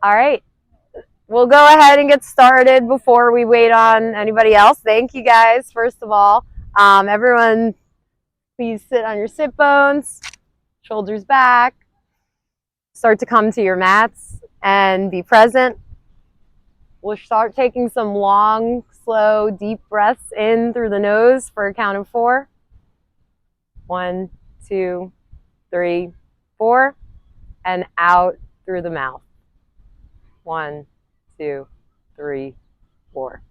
All right. We'll go ahead and get started before we wait on anybody else. Thank you guys, first of all. Everyone, please sit on your sit bones, shoulders back. Start to come to your mats and be present. We'll start taking some long, slow, deep breaths in through the nose for a count of 4. 1, 2, 3, 4. And out through the mouth. 1, 2, 3, 4.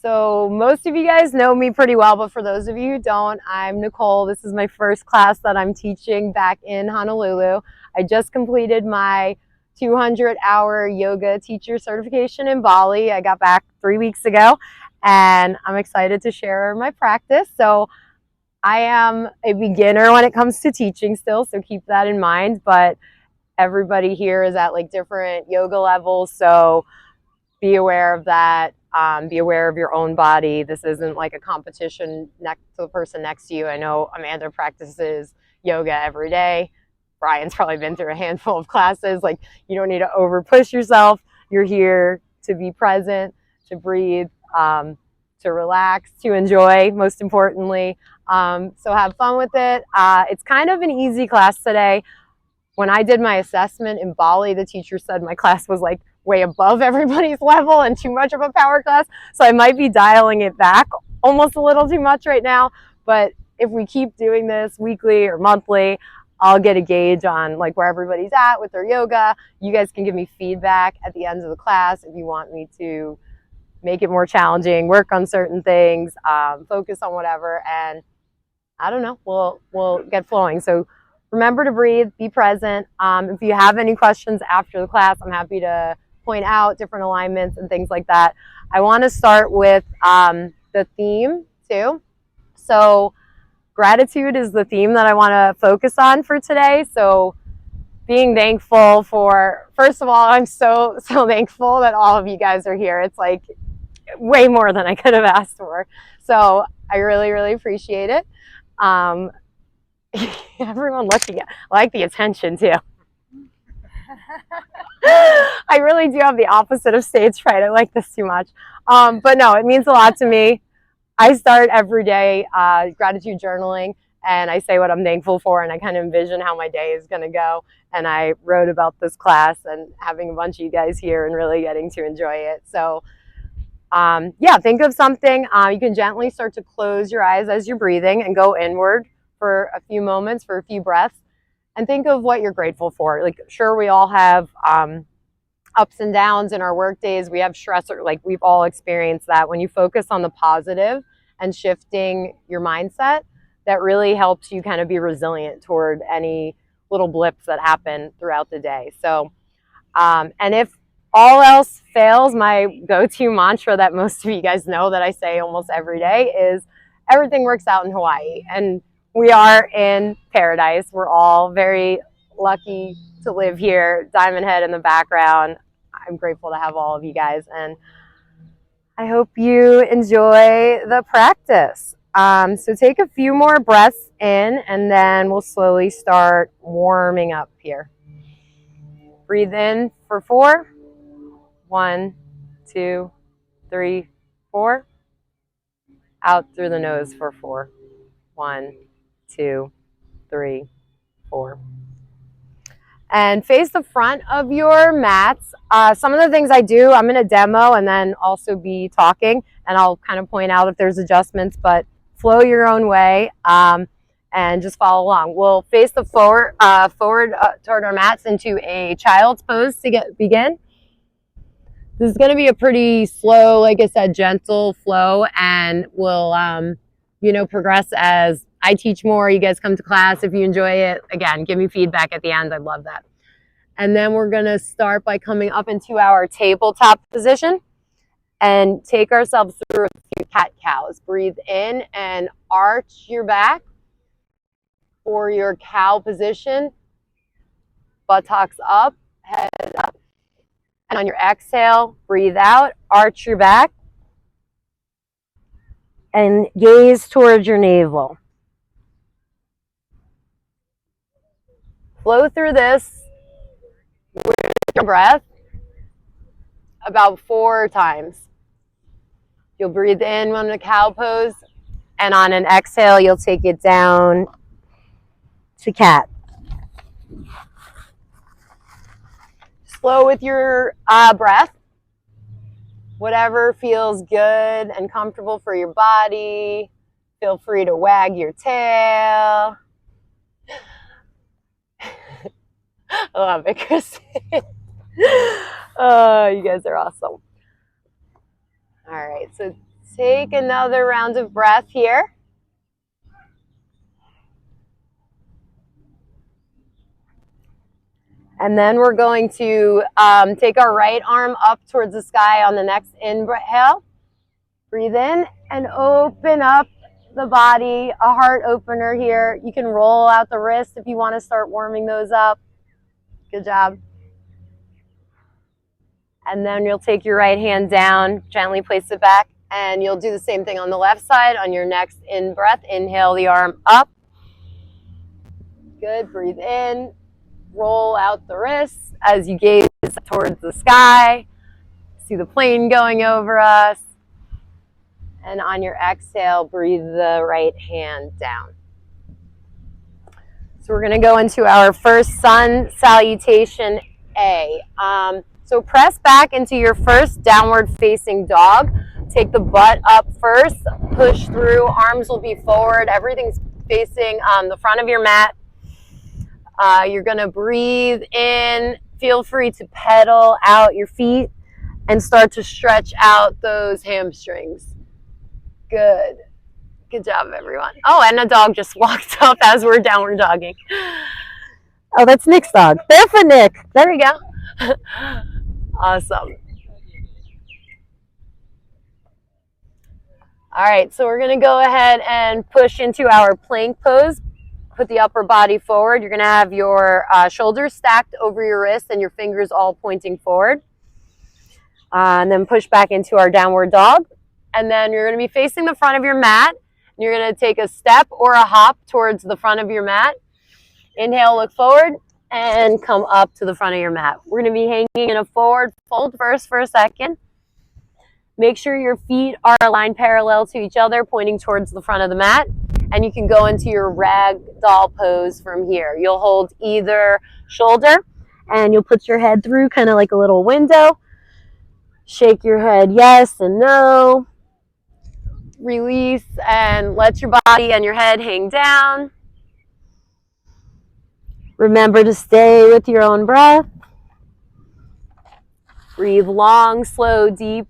So most of you guys know me pretty well, but for those of you who don't, I'm Nicole. This is my first class that I'm teaching back in Honolulu. I just completed my 200-hour yoga teacher certification in Bali. I got back 3 weeks ago, and I'm excited to share my practice. So I am a beginner when it comes to teaching still, so keep that in mind, but everybody here is at like different yoga levels, so be aware of that. Be aware of your own body. This isn't like a competition next to the person next to you. I know Amanda practices yoga every day. Brian's probably been through a handful of classes. Like, you don't need to over push yourself. You're here to be present, to breathe, to relax, to enjoy, most importantly. So have fun with it. It's kind of an easy class today. When I did my assessment in Bali, the teacher said my class was like way above everybody's level and too much of a power class. So I might be dialing it back almost a little too much right now. But if we keep doing this weekly or monthly, I'll get a gauge on like where everybody's at with their yoga. You guys can give me feedback at the end of the class if you want me to make it more challenging, work on certain things, focus on whatever. And I don't know, we'll get flowing. So remember to breathe, be present. If you have any questions after the class, I'm happy to point out different alignments and things like that. I want to start with the theme too. So gratitude is the theme that I want to focus on for today. So being thankful for, first of all, I'm so thankful that all of you guys are here. It's like way more than I could have asked for. So I really, really appreciate it. Everyone looking at, I like the attention too. I really do have the opposite of stage fright. I like this too much. But no, it means a lot to me. I start every day gratitude journaling, and I say what I'm thankful for, and I kind of envision how my day is going to go. And I wrote about this class and having a bunch of you guys here and really getting to enjoy it. So yeah, think of something. You can gently start to close your eyes as you're breathing and go inward for a few moments, for a few breaths, and think of what you're grateful for. Like, sure, we all have ups and downs in our work days. We have stressor, like we've all experienced that. When you focus on the positive and shifting your mindset, that really helps you kind of be resilient toward any little blips that happen throughout the day. So, and if all else fails, my go-to mantra that most of you guys know that I say almost every day is everything works out in Hawaii. And we are in paradise. We're all very lucky to live here. Diamond Head in the background. I'm grateful to have all of you guys, and I hope you enjoy the practice. So take a few more breaths in, and then we'll slowly start warming up here. Breathe in for 4. 1, 2, 3, 4. Out through the nose for 4. 1, 2, 3, 4. And face the front of your mats. Some of the things I do, I'm going to demo and then also be talking, and I'll kind of point out if there's adjustments, but flow your own way and just follow along. We'll face the forward toward our mats into a child's pose to begin. This is going to be a pretty slow, like I said, gentle flow, and we'll, progress as I teach more. You guys come to class. If you enjoy it, again, give me feedback at the end. I'd love that. And then we're going to start by coming up into our tabletop position and take ourselves through a few cat-cows. Breathe in and arch your back for your cow position. Buttocks up, head up. And on your exhale, breathe out, arch your back, and gaze towards your navel. Flow through this with breath about 4 times. You'll breathe in on the cow pose, and on an exhale, you'll take it down to cat. Slow with your breath. Whatever feels good and comfortable for your body. Feel free to wag your tail. I love it, Kristen. Oh, you guys are awesome. All right, so take another round of breath here. And then we're going to take our right arm up towards the sky on the next inhale. Breathe in and open up the body, a heart opener here. You can roll out the wrist if you want to start warming those up. Good job. And then you'll take your right hand down, gently place it back, and you'll do the same thing on the left side. On your next in-breath, inhale the arm up. Good, breathe in, roll out the wrists as you gaze towards the sky. See the plane going over us. And on your exhale, breathe the right hand down. So we're going to go into our first sun salutation A. So press back into your first downward facing dog. Take the butt up first, push through, arms will be forward, everything's facing the front of your mat. You're going to breathe in, feel free to pedal out your feet and start to stretch out those hamstrings. Good. Good job, everyone. Oh, and a dog just walked up as we're downward dogging. Oh, that's Nick's dog. Barefoot Nick. There we go. Awesome. All right, so we're going to go ahead and push into our plank pose. Put the upper body forward. You're going to have your shoulders stacked over your wrists and your fingers all pointing forward. And then push back into our downward dog. And then you're going to be facing the front of your mat. You're going to take a step or a hop towards the front of your mat. Inhale, look forward, and come up to the front of your mat. We're going to be hanging in a forward fold first for a second. Make sure your feet are aligned parallel to each other, pointing towards the front of the mat. And you can go into your ragdoll pose from here. You'll hold either shoulder, and you'll put your head through kind of like a little window. Shake your head yes and no. Release and let your body and your head hang down. Remember to stay with your own breath. Breathe long, slow, deep,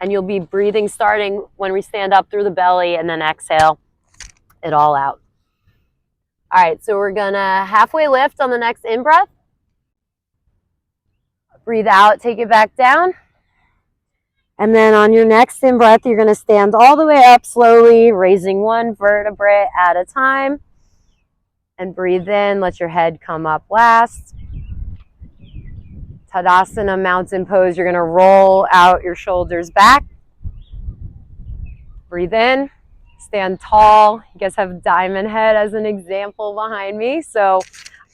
and you'll be breathing starting when we stand up through the belly and then exhale it all out. All right, so we're gonna halfway lift on the next in-breath. Breathe out, take it back down. And then on your next in-breath, you're going to stand all the way up slowly, raising one vertebrae at a time. And breathe in, let your head come up last. Tadasana mountain pose, you're going to roll out your shoulders back. Breathe in, stand tall. You guys have diamond head as an example behind me. So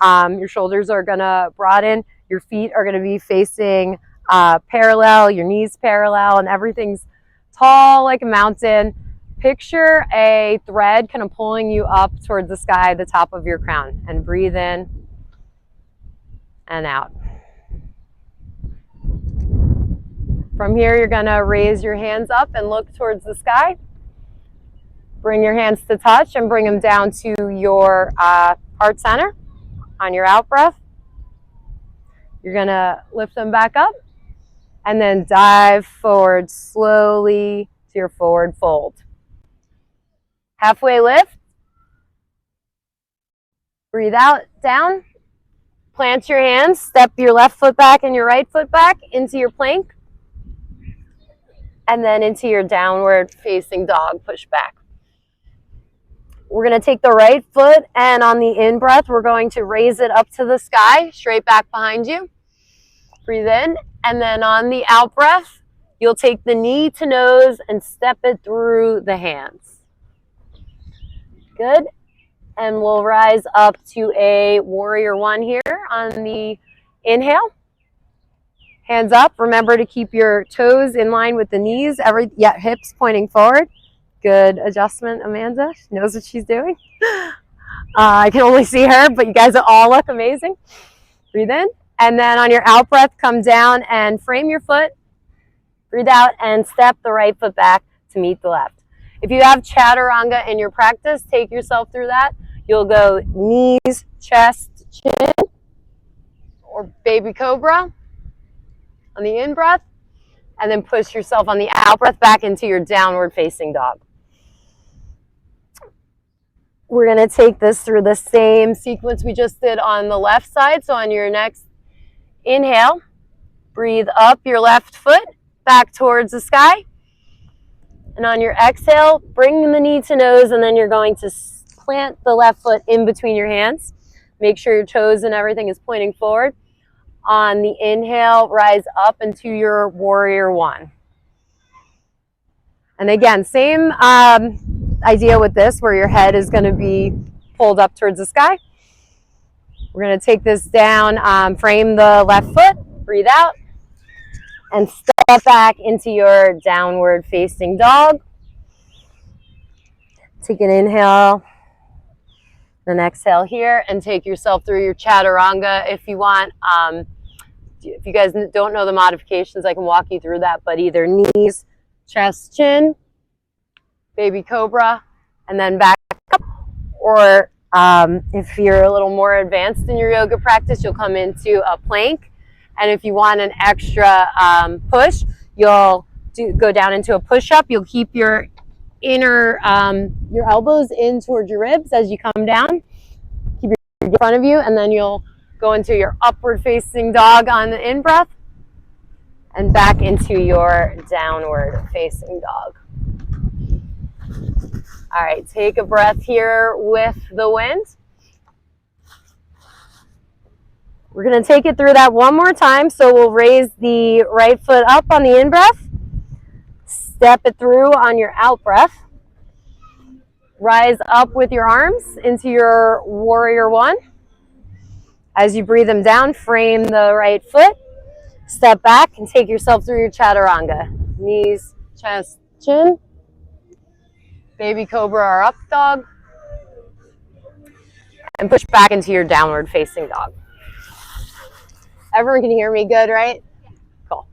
your shoulders are going to broaden. Your feet are going to be facing parallel, your knees parallel, and everything's tall like a mountain. Picture a thread kind of pulling you up towards the sky, the top of your crown, and breathe in and out. From here, you're going to raise your hands up and look towards the sky. Bring your hands to touch and bring them down to your heart center on your out breath. You're going to lift them back up. And then dive forward slowly to your forward fold. Halfway lift. Breathe out, down. Plant your hands. Step your left foot back and your right foot back into your plank. And then into your downward facing dog, push back. We're going to take the right foot, and on the in-breath, we're going to raise it up to the sky, straight back behind you. Breathe in. And then on the out breath, you'll take the knee to nose and step it through the hands. Good. And we'll rise up to a warrior one here on the inhale. Hands up. Remember to keep your toes in line with the knees. Hips pointing forward. Good adjustment, Amanda. She knows what she's doing. I can only see her, but you guys all look amazing. Breathe in. And then on your out breath, come down and frame your foot. Breathe out and step the right foot back to meet the left. If you have chaturanga in your practice, take yourself through that. You'll go knees, chest, chin, or baby cobra on the in-breath, and then push yourself on the out-breath back into your downward facing dog. We're going to take this through the same sequence we just did on the left side. So on your next inhale, breathe up your left foot back towards the sky. And on your exhale, bring the knee to nose, and then you're going to plant the left foot in between your hands. Make sure your toes and everything is pointing forward. On the inhale, rise up into your warrior one. And again, same idea with this, where your head is going to be pulled up towards the sky. We're going to take this down, frame the left foot, breathe out, and step back into your downward facing dog. Take an inhale, then exhale here, and take yourself through your chaturanga if you want. If you guys don't know the modifications, I can walk you through that, but either knees, chest, chin, baby cobra, and then back up. Or if you're a little more advanced in your yoga practice, you'll come into a plank. And if you want an extra push, you'll go down into a push-up. You'll keep your your elbows in towards your ribs as you come down. Keep your in front of you, and then you'll go into your upward facing dog on the in-breath and back into your downward facing dog. All right, take a breath here with the wind. We're going to take it through that one more time. So we'll raise the right foot up on the in-breath. Step it through on your out-breath. Rise up with your arms into your warrior one. As you breathe them down, frame the right foot. Step back and take yourself through your chaturanga. Knees, chest, chin. Baby cobra or up dog. And push back into your downward facing dog. Everyone can hear me good, right? Cool.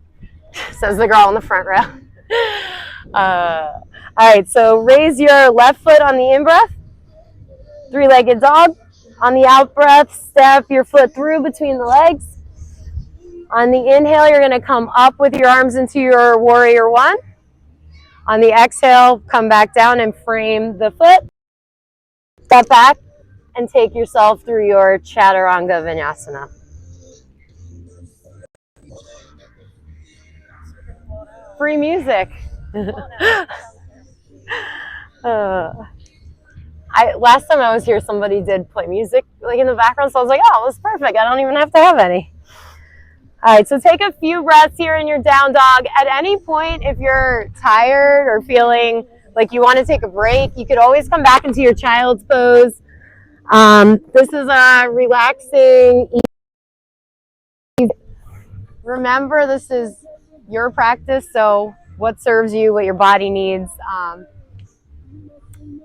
Says the girl in the front row. All right, so raise your left foot on the in-breath. Three-legged dog. On the out-breath, step your foot through between the legs. On the inhale, you're going to come up with your arms into your warrior one. On the exhale, come back down and frame the foot. Step back and take yourself through your chaturanga vinyasana. Free music. Last time I was here, somebody did play music like in the background, so I was like, oh, this is perfect. I don't even have to have any. All right, so take a few breaths here in your down dog. At any point, if you're tired or feeling like you want to take a break, you could always come back into your child's pose. This is a relaxing. Remember, this is your practice, so what serves you, what your body needs.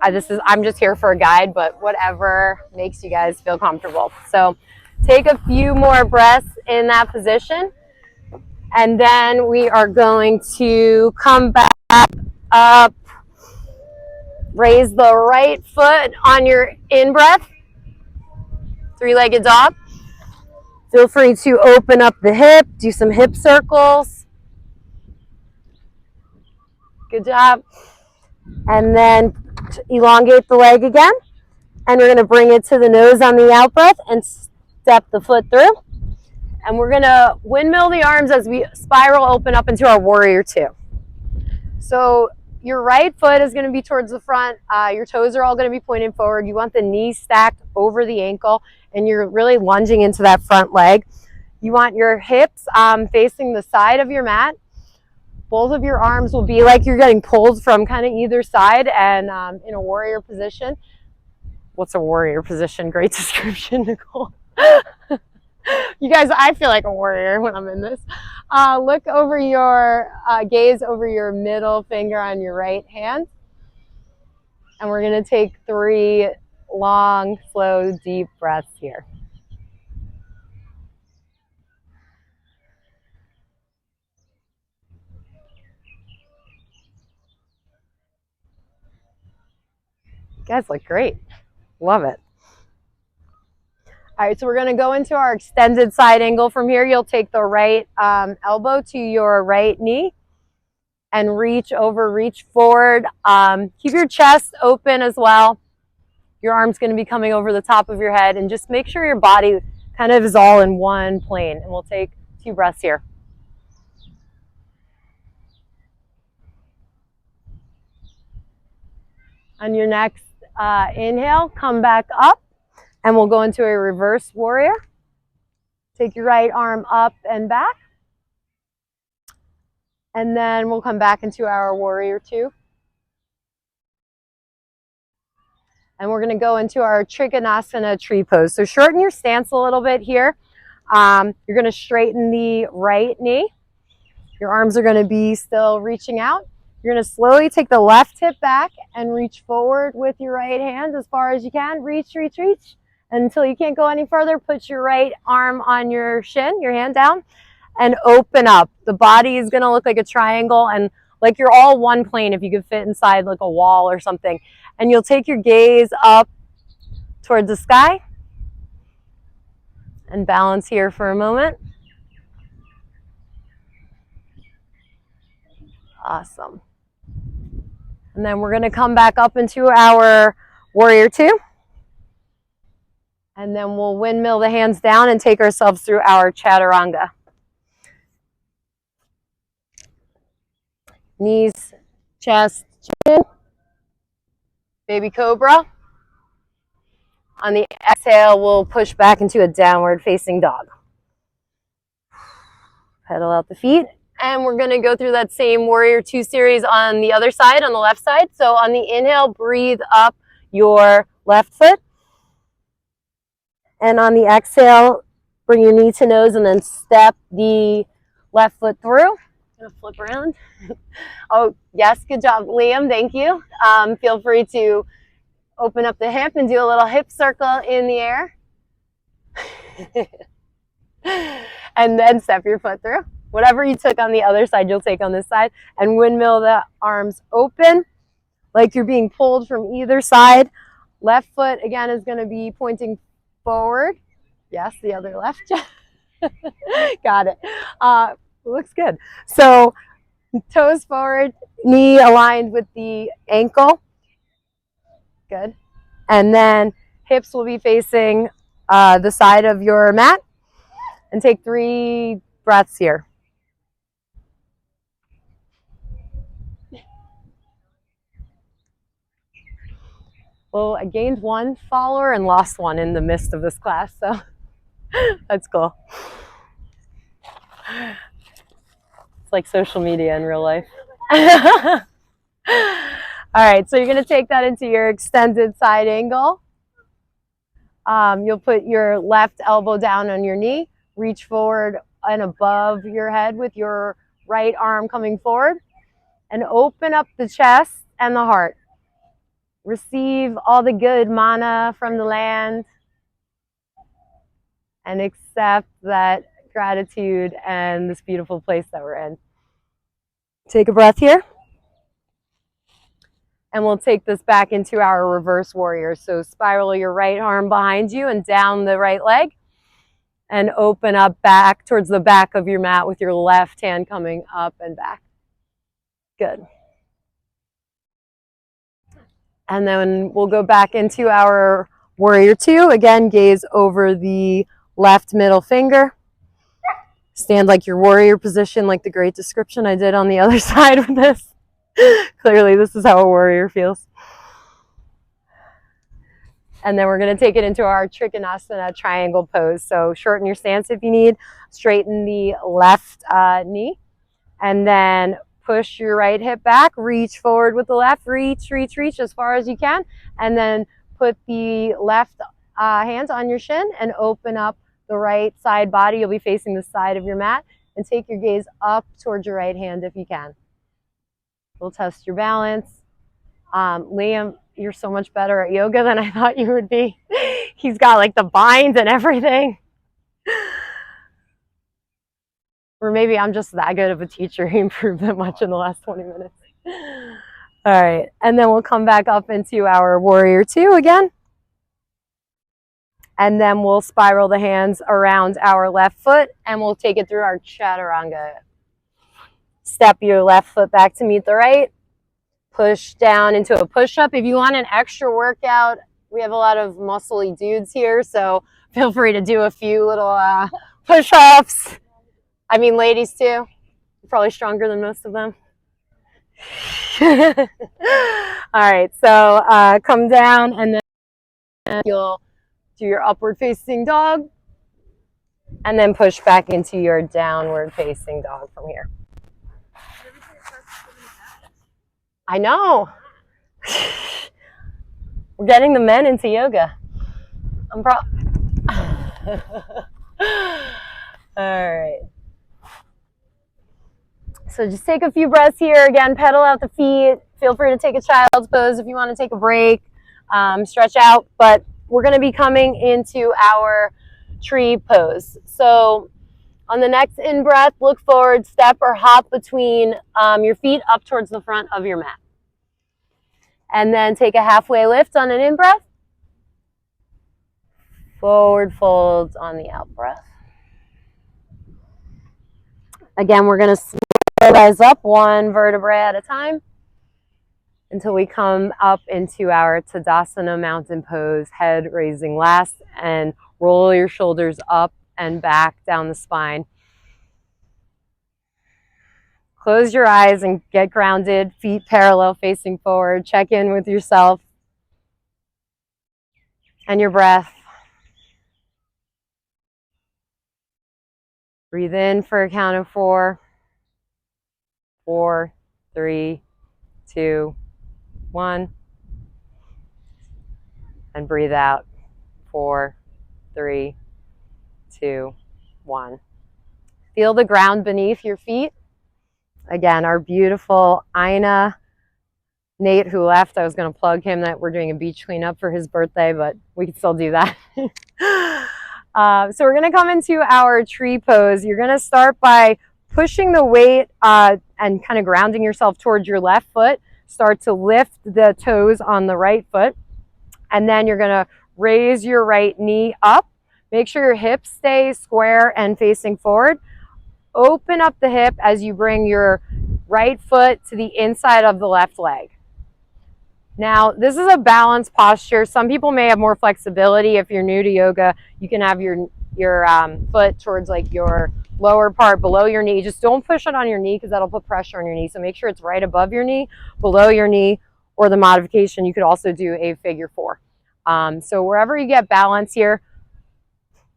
I'm just here for a guide, but whatever makes you guys feel comfortable. So take a few more breaths in that position, and then we are going to come back up, raise the right foot on your in-breath, three-legged dog. Feel free to open up the hip, do some hip circles. Good job. And then elongate the leg again. And we're going to bring it to the nose on the out breath and step the foot through. And we're going to windmill the arms as we spiral open up into our warrior two. So your right foot is going to be towards the front. Your toes are all going to be pointing forward. You want the knees stacked over the ankle, and you're really lunging into that front leg. You want your hips facing the side of your mat. Both of your arms will be like you're getting pulled from kind of either side, and in a warrior position. What's a warrior position? Great description, Nicole. You guys, I feel like a warrior when I'm in this. Look over your, gaze over your middle finger on your right hand. And we're going to take 3 long, slow, deep breaths here. You guys look great. Love it. All right, so we're going to go into our extended side angle. From here, you'll take the right elbow to your right knee and reach over, reach forward. Keep your chest open as well. Your arm's going to be coming over the top of your head, and just make sure your body kind of is all in one plane. And we'll take 2 breaths here. On your next inhale, come back up, and we'll go into a reverse warrior. Take your right arm up and back. And then we'll come back into our warrior 2. And we're going to go into our Trikonasana tree pose. So shorten your stance a little bit here. You're going to straighten the right knee. Your arms are going to be still reaching out. You're going to slowly take the left hip back and reach forward with your right hand as far as you can. Reach, reach, reach. Until you can't go any further, put your right arm on your shin, your hand down, and open up. The body is going to look like a triangle, and like you're all one plane if you could fit inside like a wall or something. And you'll take your gaze up towards the sky and balance here for a moment. Awesome. And then we're going to come back up into our warrior 2. And then we'll windmill the hands down and take ourselves through our chaturanga. Knees, chest, chin. Baby cobra. On the exhale, we'll push back into a downward facing dog. Pedal out the feet. And we're going to go through that same warrior 2 series on the other side, on the left side. So on the inhale, breathe up your left foot. And on the exhale, bring your knee to nose and then step the left foot through. I'm going to flip around. Oh, yes, good job, Liam. Thank you. Feel free to open up the hip and do a little hip circle in the air. And then step your foot through. Whatever you took on the other side, you'll take on this side. And windmill the arms open like you're being pulled from either side. Left foot, again, is going to be pointing forward. Yes, the other left. Got it. Looks good. So toes forward, knee aligned with the ankle. Good. And then hips will be facing the side of your mat. And take 3 breaths here. Well, I gained 1 follower and lost 1 in the midst of this class, so that's cool. It's like social media in real life. All right, so you're going to take that into your extended side angle. You'll put your left elbow down on your knee, reach forward and above your head with your right arm coming forward, and open up the chest and the heart. Receive all the good mana from the land and accept that gratitude and this beautiful place that we're in. Take a breath here. And we'll take this back into our reverse warrior. So spiral your right arm behind you and down the right leg. And open up back towards the back of your mat with your left hand coming up and back. Good. And then we'll go back into our warrior 2. Again, gaze over the left middle finger. Stand like your warrior position, like the great description I did on the other side of this. Clearly, this is how a warrior feels. And then we're going to take it into our Trikonasana triangle pose. So shorten your stance if you need. Straighten the left knee. And then push your right hip back, reach forward with the left, reach, reach, reach as far as you can, and then put the left hand on your shin and open up the right side body. You'll be facing the side of your mat, and take your gaze up towards your right hand if you can. We'll test your balance. Liam, you're so much better at yoga than I thought you would be. He's got like the binds and everything. Or maybe I'm just that good of a teacher. He improved that much in the last 20 minutes. All right, and then we'll come back up into our warrior two again. And then we'll spiral the hands around our left foot and we'll take it through our chaturanga. Step your left foot back to meet the right. Push down into a push-up. If you want an extra workout, we have a lot of muscly dudes here, so feel free to do a few little push-ups. I mean, ladies too. You're probably stronger than most of them. All right, so come down and then you'll do your upward facing dog and then push back into your downward facing dog from here. I know. We're getting the men into yoga. I'm all right. So just take a few breaths here. Again, pedal out the feet. Feel free to take a child's pose if you want to take a break, stretch out. But we're going to be coming into our tree pose. So on the next in-breath, look forward, step or hop between your feet up towards the front of your mat. And then take a halfway lift on an in-breath. Forward folds on the out-breath. Again, we're going to rise up one vertebrae at a time until we come up into our Tadasana mountain pose, head raising last, and roll your shoulders up and back down the spine. Close your eyes and get grounded, feet parallel facing forward. Check in with yourself and your breath. Breathe in for a count of 4. 4, 3, 2, 1. And breathe out. 4, 3, 2, 1. Feel the ground beneath your feet. Again, our beautiful Ina. Nate, who left, I was going to plug him that we're doing a beach cleanup for his birthday, but we can still do that. So we're going to come into our tree pose. You're going to start by pushing the weight and kind of grounding yourself towards your left foot. Start to lift the toes on the right foot. And then you're going to raise your right knee up. Make sure your hips stay square and facing forward. Open up the hip as you bring your right foot to the inside of the left leg. Now, this is a balanced posture. Some people may have more flexibility. If you're new to yoga, you can have your foot towards like your lower part below your knee. Just don't push it on your knee because that'll put pressure on your knee. So make sure it's right above your knee, below your knee, or the modification, you could also do a figure 4. So wherever you get balance here,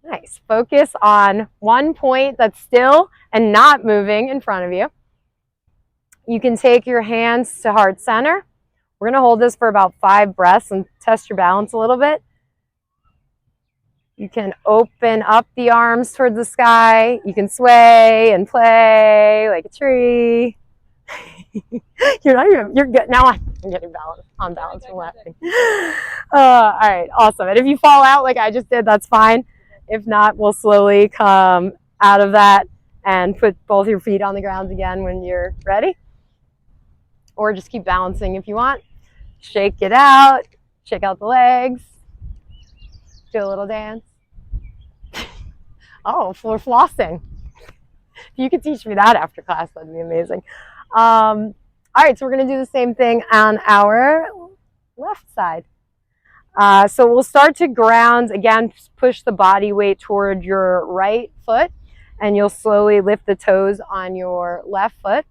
nice. Focus on one point that's still and not moving in front of you. You can take your hands to heart center. We're going to hold this for about 5 breaths and test your balance a little bit. You can open up the arms towards the sky. You can sway and play like a tree. You're good. Now I'm getting on balance from laughing. All right, awesome. And if you fall out like I just did, that's fine. If not, we'll slowly come out of that and put both your feet on the ground again when you're ready. Or just keep balancing if you want. Shake it out. Shake out the legs. Do a little dance. Oh, we're flossing. If you could teach me that after class, that'd be amazing. All right, so we're going to do the same thing on our left side. So we'll start to ground. Again, push the body weight toward your right foot, and you'll slowly lift the toes on your left foot,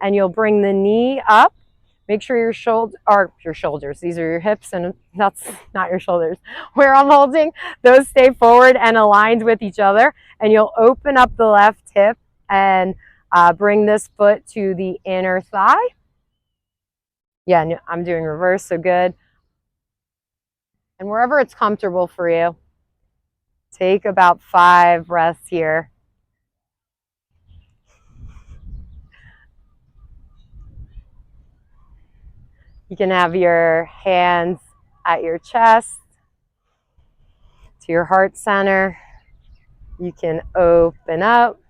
and you'll bring the knee up. Make sure your shoulders, these are your hips and that's not your shoulders. Where I'm holding, those stay forward and aligned with each other. And you'll open up the left hip and bring this foot to the inner thigh. Yeah, I'm doing reverse, so good. And wherever it's comfortable for you, take about 5 breaths here. You can have your hands at your chest, to your heart center. You can open up.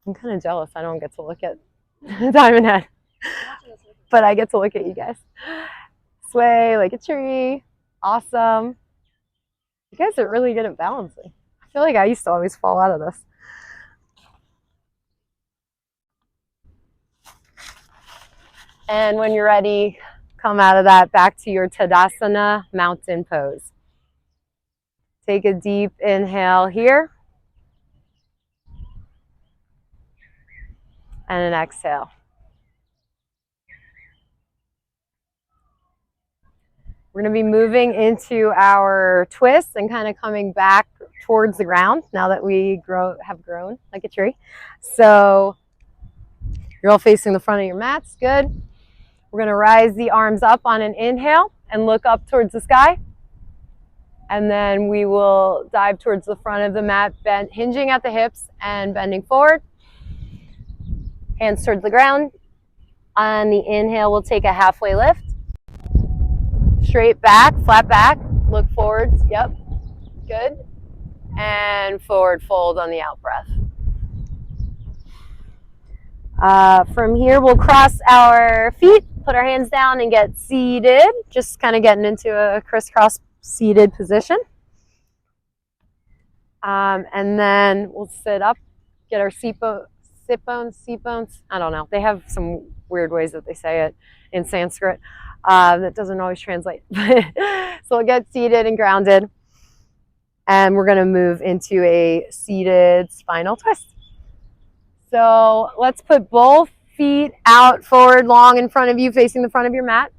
I'm kind of jealous I don't get to look at Diamond Head, but I get to look at you guys. Sway like a tree. Awesome. You guys are really good at balancing. I feel like I used to always fall out of this. And when you're ready, come out of that back to your Tadasana mountain pose. Take a deep inhale here. And an exhale. We're going to be moving into our twist and kind of coming back towards the ground now that we have grown like a tree. So you're all facing the front of your mats. Good. We're going to rise the arms up on an inhale and look up towards the sky. And then we will dive towards the front of the mat, hinging at the hips and bending forward. Hands towards the ground. On the inhale, we'll take a halfway lift. Straight back, flat back, look forward. Yep, good. And forward fold on the out breath. From here, we'll cross our feet, put our hands down and get seated. Just kind of getting into a crisscross seated position. And then we'll sit up, get our seat bones. I don't know. They have some weird ways that they say it in Sanskrit. That doesn't always translate. So we'll get seated and grounded. And we're going to move into a seated spinal twist. So let's put both feet out forward, long in front of you, facing the front of your mat.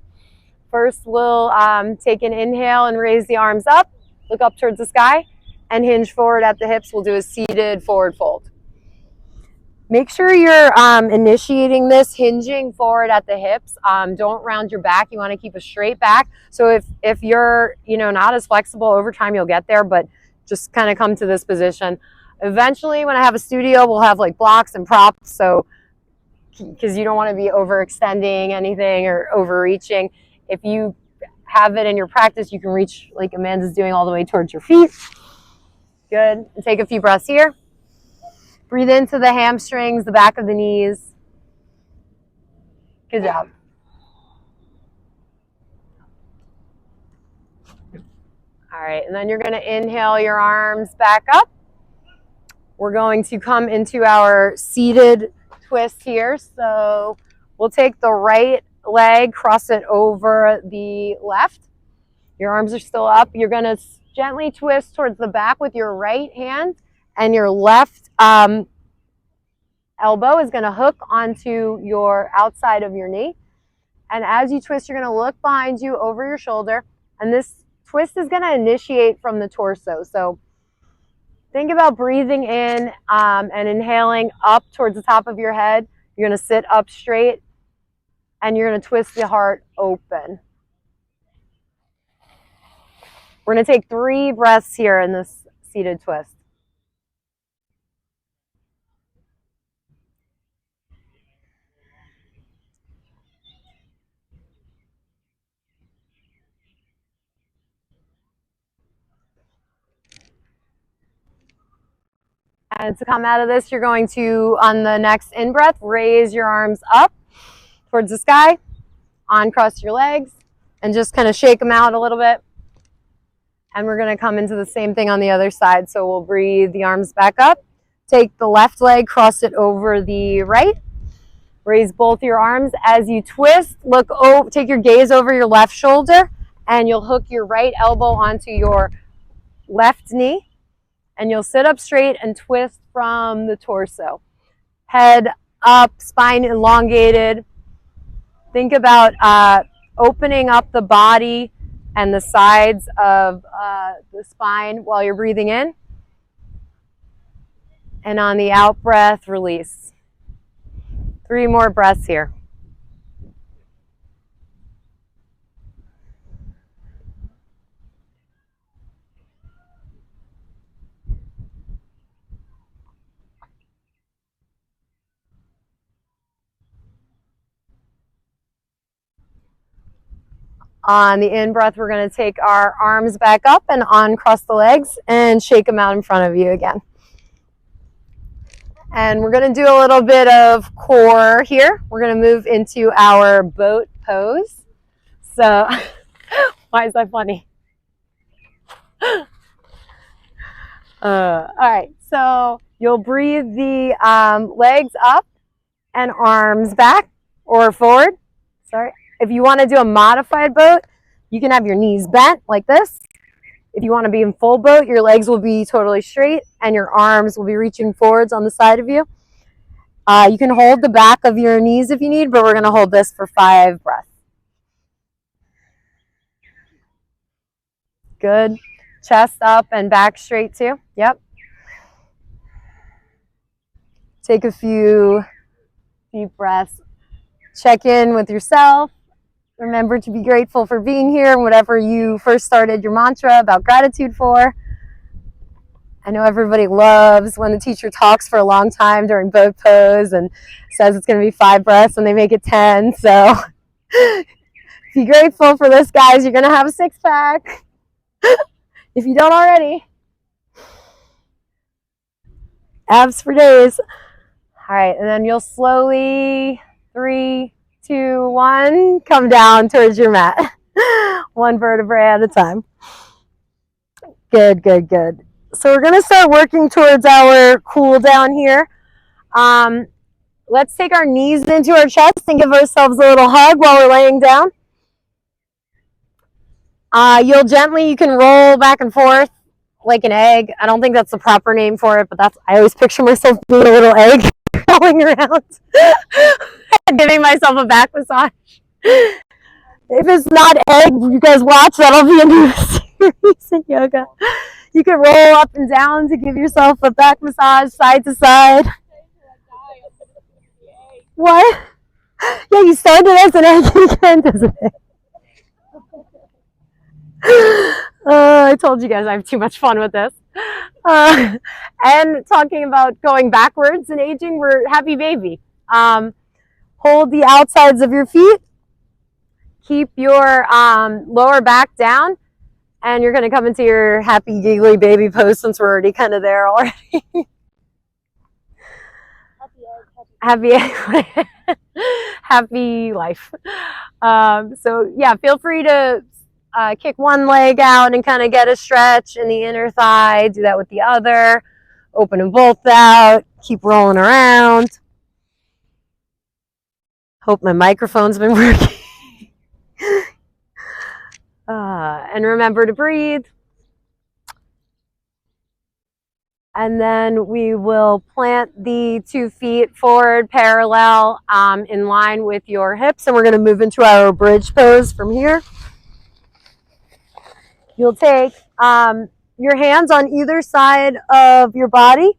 First, we'll take an inhale and raise the arms up. Look up towards the sky and hinge forward at the hips. We'll do a seated forward fold. Make sure you're initiating this hinging forward at the hips. Don't round your back. You want to keep a straight back. So if you're not as flexible, over time you'll get there, but just kind of come to this position. Eventually, when I have a studio, we'll have like blocks and props. So because you don't want to be overextending anything or overreaching. If you have it in your practice, you can reach, like Amanda's doing, all the way towards your feet. Good. And take a few breaths here. Breathe into the hamstrings, the back of the knees. Good job. All right, and then you're going to inhale your arms back up. We're going to come into our seated twist here. So we'll take the right leg, cross it over the left. Your arms are still up. You're going to gently twist towards the back with your right hand, and your left elbow is going to hook onto your outside of your knee. And as you twist, you're going to look behind you over your shoulder, and this twist is going to initiate from the torso. So think about breathing in and inhaling up towards the top of your head. You're going to sit up straight, and you're going to twist the heart open. We're going to take 3 breaths here in this seated twist. And to come out of this, you're going to, on the next in-breath, raise your arms up towards the sky, uncross your legs, and just kind of shake them out a little bit. And we're going to come into the same thing on the other side. So we'll breathe the arms back up. Take the left leg, cross it over the right. Raise both your arms. As you twist, take your gaze over your left shoulder, and you'll hook your right elbow onto your left knee. And you'll sit up straight and twist from the torso. Head up, spine elongated. Think about opening up the body and the sides of the spine while you're breathing in. And on the out breath, release. 3 more breaths here. On the in-breath, we're going to take our arms back up and uncross the legs and shake them out in front of you again. And we're going to do a little bit of core here. We're going to move into our boat pose. So, why is that funny? All right, so you'll breathe the legs up and arms back or forward. Sorry. If you want to do a modified boat, you can have your knees bent like this. If you want to be in full boat, your legs will be totally straight and your arms will be reaching forwards on the side of you. You can hold the back of your knees if you need, but we're going to hold this for 5 breaths. Good. Chest up and back straight too. Yep. Take a few deep breaths. Check in with yourself. Remember to be grateful for being here and whatever you first started your mantra about gratitude for. I know everybody loves when the teacher talks for a long time during boat pose and says it's going to be 5 breaths and they make it 10. So be grateful for this, guys. You're going to have a 6-pack if you don't already. Abs for days. All right, and then you'll slowly, 3, 2, 1, come down towards your mat. 1 vertebrae at a time. Good, good, good. So we're going to start working towards our cool down here. Let's take our knees into our chest and give ourselves a little hug while we're laying down. You can roll back and forth like an egg. I don't think that's the proper name for it, but I always picture myself being a little egg rolling around and giving myself a back massage. If it's not egg, you guys watch, that'll be a new series in yoga. You can roll up and down to give yourself a back massage side to side. What? Yeah, you started as an egg and you can end as an egg. I told you guys I have too much fun with this. And talking about going backwards and aging, we're happy baby. Hold the outsides of your feet. Keep your lower back down. And you're going to come into your happy, giggly baby pose since we're already kind of there already. Happy happy life. So, yeah, feel free to kick one leg out and kind of get a stretch in the inner thigh. Do that with the other. Open them both out. Keep rolling around. Hope my microphone's been working. And remember to breathe. And then we will plant the 2 feet forward parallel in line with your hips. And we're going to move into our bridge pose from here. You'll take your hands on either side of your body.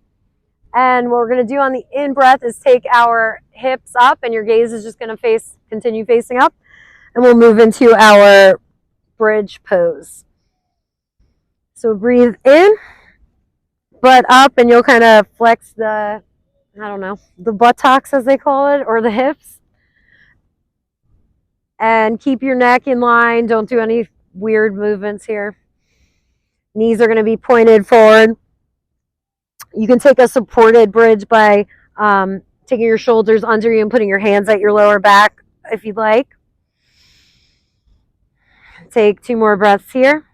And what we're going to do on the in-breath is take our hips up and your gaze is just going to continue facing up. And we'll move into our bridge pose. So breathe in, butt up, and you'll kind of flex the buttocks as they call it, or the hips. And keep your neck in line. Don't do any weird movements here. Knees are going to be pointed forward. You can take a supported bridge by taking your shoulders under you and putting your hands at your lower back if you'd like. Take 2 more breaths here.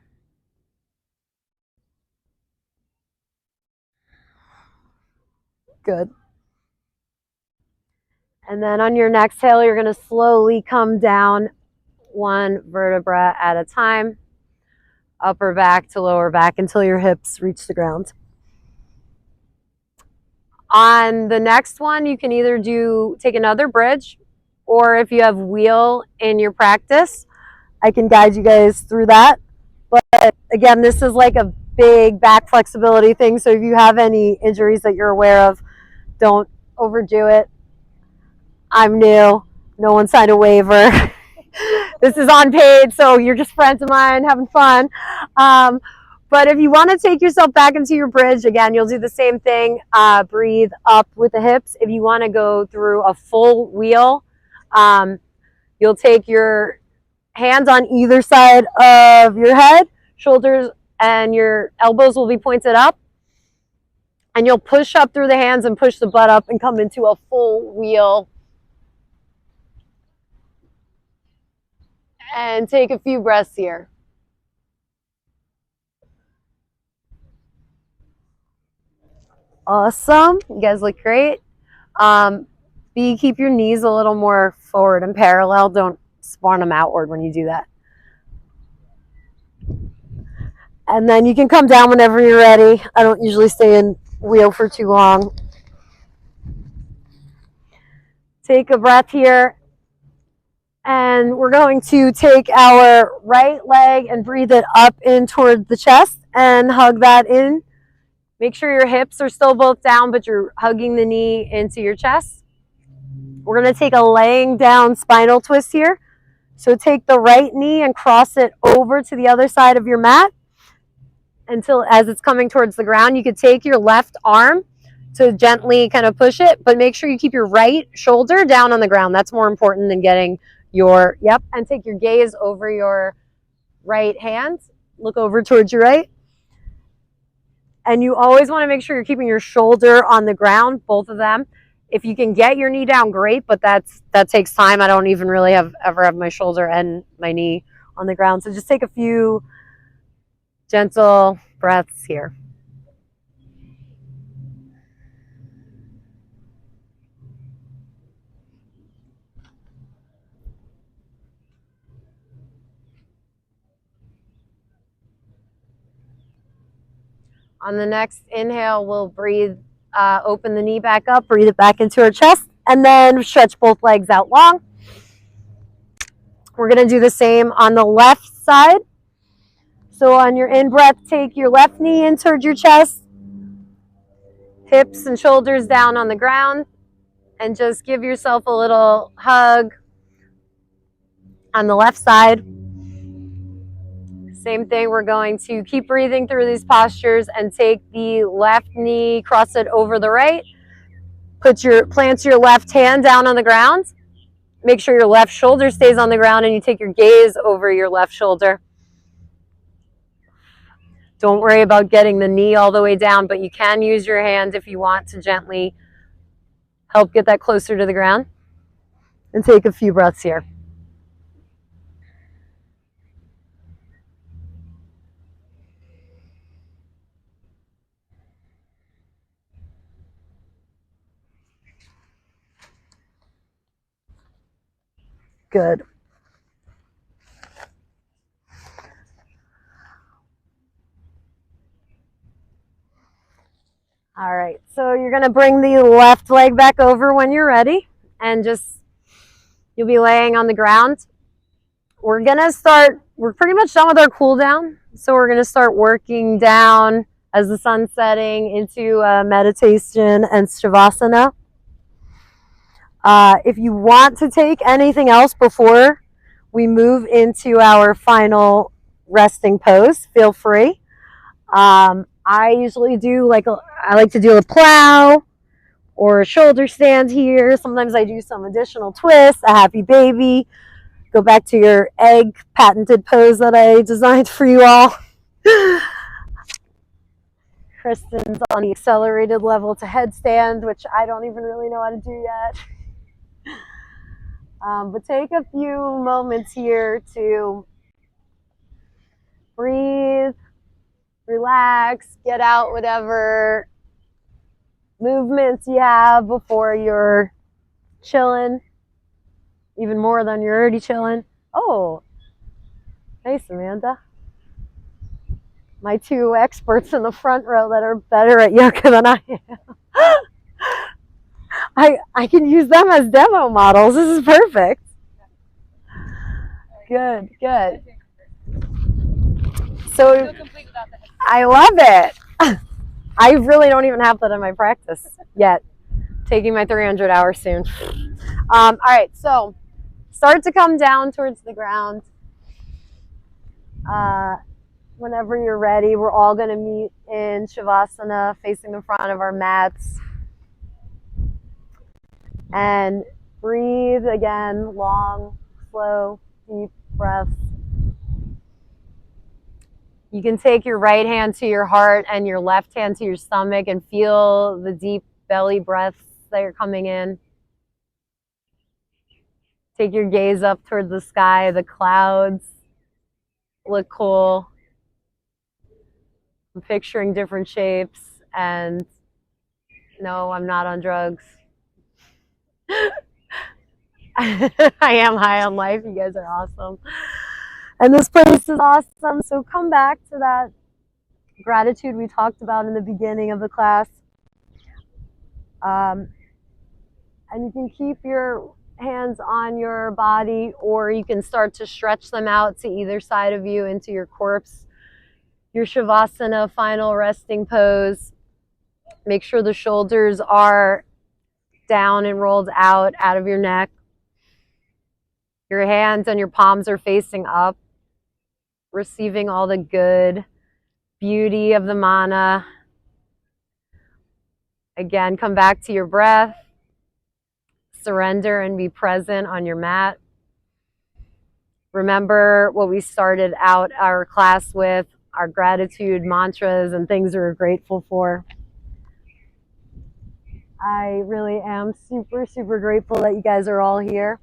Good. And then on your next exhale, you're going to slowly come down 1 vertebra at a time. Upper back to lower back until your hips reach the ground. On the next one, you can either take another bridge, or if you have wheel in your practice, I can guide you guys through that. But again, this is like a big back flexibility thing. So if you have any injuries that you're aware of, don't overdo it. I'm new. No one signed a waiver. This is unpaid, so you're just friends of mine having fun. But if you want to take yourself back into your bridge, again, you'll do the same thing. Breathe up with the hips. If you want to go through a full wheel, you'll take your hands on either side of your head, shoulders and your elbows will be pointed up. And you'll push up through the hands and push the butt up and come into a full wheel. And take a few breaths here. Awesome. You guys look great. Keep your knees a little more forward and parallel. Don't spawn them outward when you do that. And then you can come down whenever you're ready. I don't usually stay in wheel for too long. Take a breath here. And we're going to take our right leg and breathe it up in toward the chest and hug that in. Make sure your hips are still both down, but you're hugging the knee into your chest. We're going to take a laying down spinal twist here. So take the right knee and cross it over to the other side of your mat until as it's coming towards the ground. You could take your left arm to gently kind of push it, but make sure you keep your right shoulder down on the ground. That's more important than getting your, and take your gaze over your right hand. Look over towards your right. And you always want to make sure you're keeping your shoulder on the ground, both of them. If you can get your knee down, great, but that takes time. I don't even really ever have my shoulder and my knee on the ground. So just take a few gentle breaths here. On the next inhale, we'll breathe, open the knee back up, breathe it back into our chest, and then stretch both legs out long. We're going to do the same on the left side. So on your in-breath, take your left knee in towards your chest, hips and shoulders down on the ground, and just give yourself a little hug on the left side. Same thing, we're going to keep breathing through these postures and take the left knee, cross it over the right. Plant your left hand down on the ground. Make sure your left shoulder stays on the ground and you take your gaze over your left shoulder. Don't worry about getting the knee all the way down, but you can use your hand if you want to gently help get that closer to the ground. And take a few breaths here. Good. All right, so you're going to bring the left leg back over when you're ready, and you'll be laying on the ground. We're pretty much done with our cool down, so we're going to start working down as the sun's setting into meditation and Shavasana. If you want to take anything else before we move into our final resting pose, feel free. I usually do I like to do a plow or a shoulder stand here. Sometimes I do some additional twists, a happy baby. Go back to your egg patented pose that I designed for you all. Kristen's on the accelerated level to headstand, which I don't even really know how to do yet. But take a few moments here to breathe, relax, get out whatever movements you have before you're chilling, even more than you're already chilling. Oh, hey Samantha. My two experts in the front row that are better at yoga than I am. I can use them as demo models. This is perfect. Good. So I love it. I really don't even have that in my practice yet. Taking my 300 hours soon. All right, so start to come down towards the ground. Whenever you're ready, we're all going to meet in Shavasana, facing the front of our mats. And breathe again, long, slow, deep breaths. You can take your right hand to your heart and your left hand to your stomach and feel the deep belly breaths that are coming in. Take your gaze up toward the sky. The clouds look cool. I'm picturing different shapes, and no, I'm not on drugs. I am high on life. You guys are awesome. And this place is awesome. So come back to that gratitude we talked about in the beginning of the class. And you can keep your hands on your body, or you can start to stretch them out to either side of you into your corpse, your Shavasana final resting pose. Make sure the shoulders are down and rolled out of your neck. Your hands and your palms are facing up, receiving all the good beauty of the mana. Again, come back to your breath. Surrender and be present on your mat. Remember what we started out our class with, our gratitude mantras and things we're grateful for. I really am super, super grateful that you guys are all here.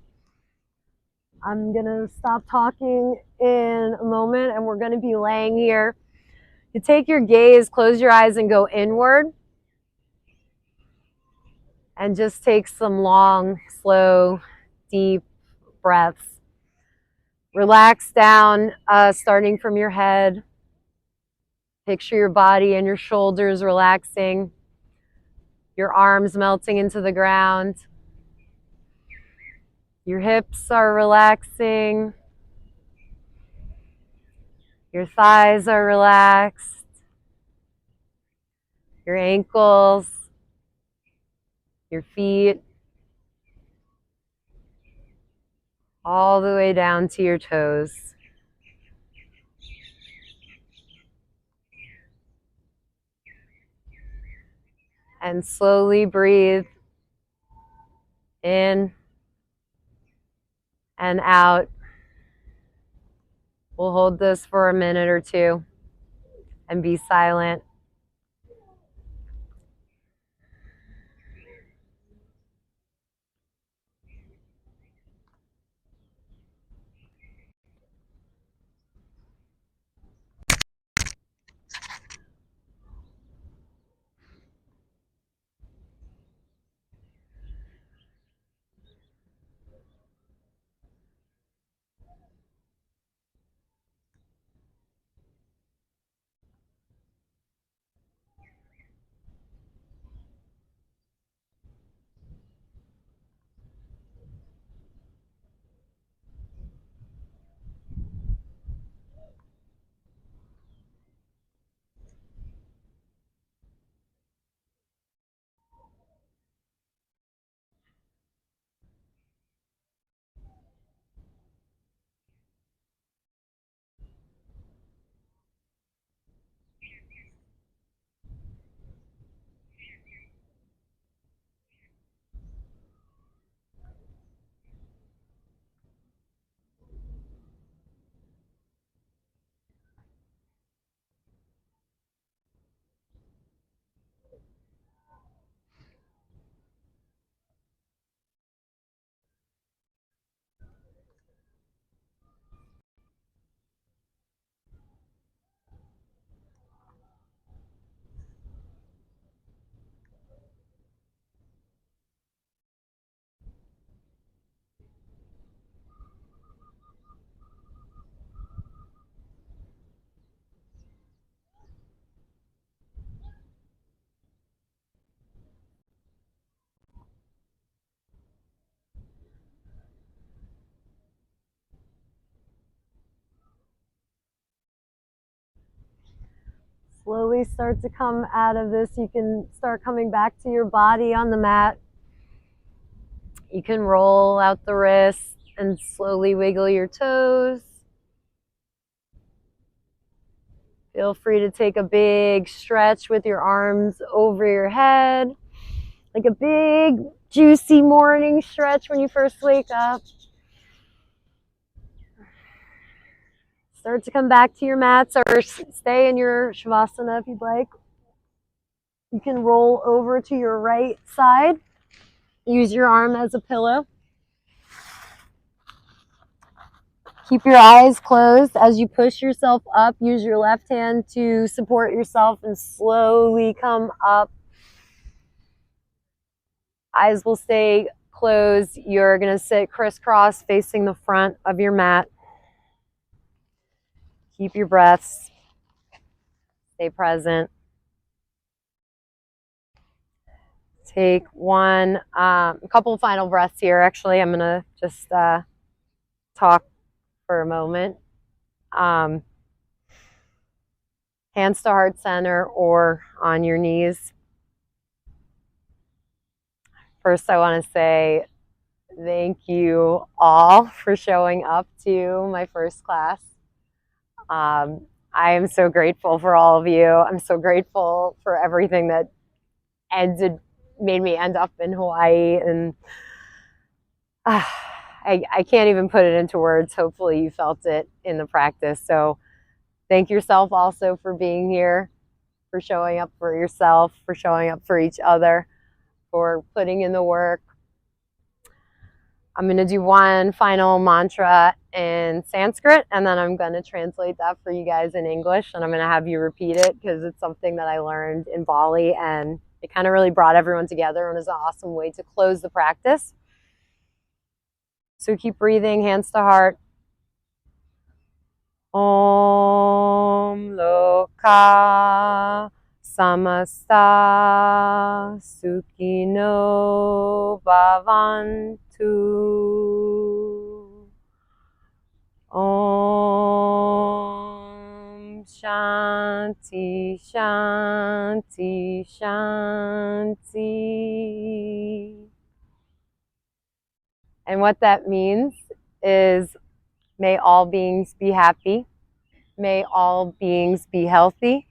I'm going to stop talking in a moment, and we're going to be laying here. You take your gaze, close your eyes, and go inward. And just take some long, slow, deep breaths. Relax down, starting from your head. Picture your body and your shoulders relaxing. Your arms melting into the ground. Your hips are relaxing. Your thighs are relaxed. Your ankles. Your feet. All the way down to your toes. And slowly breathe in and out. We'll hold this for a minute or two and be silent. Slowly start to come out of this. You can start coming back to your body on the mat. You can roll out the wrists and slowly wiggle your toes. Feel free to take a big stretch with your arms over your head, like a big, juicy morning stretch when you first wake up. Start to come back to your mats or stay in your Shavasana if you'd like. You can roll over to your right side. Use your arm as a pillow. Keep your eyes closed as you push yourself up. Use your left hand to support yourself and slowly come up. Eyes will stay closed. You're going to sit crisscross facing the front of your mat. Keep your breaths. Stay present. Take a couple final breaths here. Actually, I'm going to just talk for a moment. Hands to heart center or on your knees. First, I want to say thank you all for showing up to my first class. I am so grateful for all of you. I'm so grateful for everything that made me end up in Hawaii. And I can't even put it into words. Hopefully you felt it in the practice. So thank yourself also for being here, for showing up for yourself, for showing up for each other, for putting in the work. I'm going to do one final mantra in Sanskrit, and then I'm going to translate that for you guys in English, and I'm going to have you repeat it because it's something that I learned in Bali, and it kind of really brought everyone together and is an awesome way to close the practice. So keep breathing, hands to heart. Om Loka Samasta Sukhino Bhavantu. Om Shanti Shanti Shanti. And what that means is, may all beings be happy. May all beings be healthy.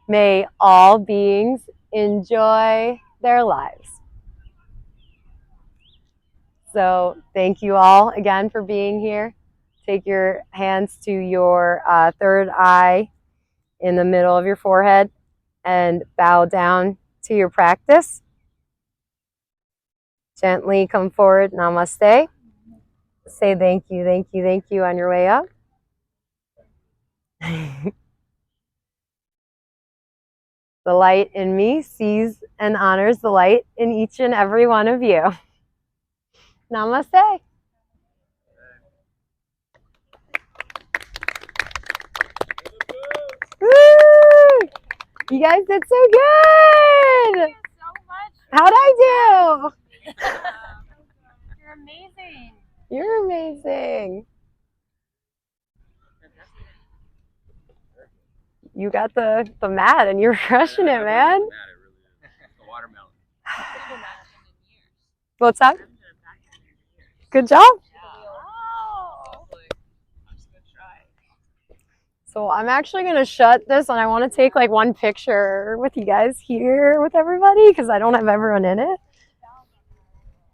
May all beings enjoy their lives. So thank you all again for being here. Take your hands to your third eye in the middle of your forehead and bow down to your practice. Gently come forward, namaste. Say thank you, thank you, thank you on your way up. The light in me sees and honors the light in each and every one of you. Namaste. Woo! You guys did so good. Thank you so much. How'd I do? You're amazing. You're amazing. You got the mat and you're crushing it, man. The watermelon. What's up? Good job. So I'm actually going to shut this, and I want to take like one picture with you guys here with everybody because I don't have everyone in it.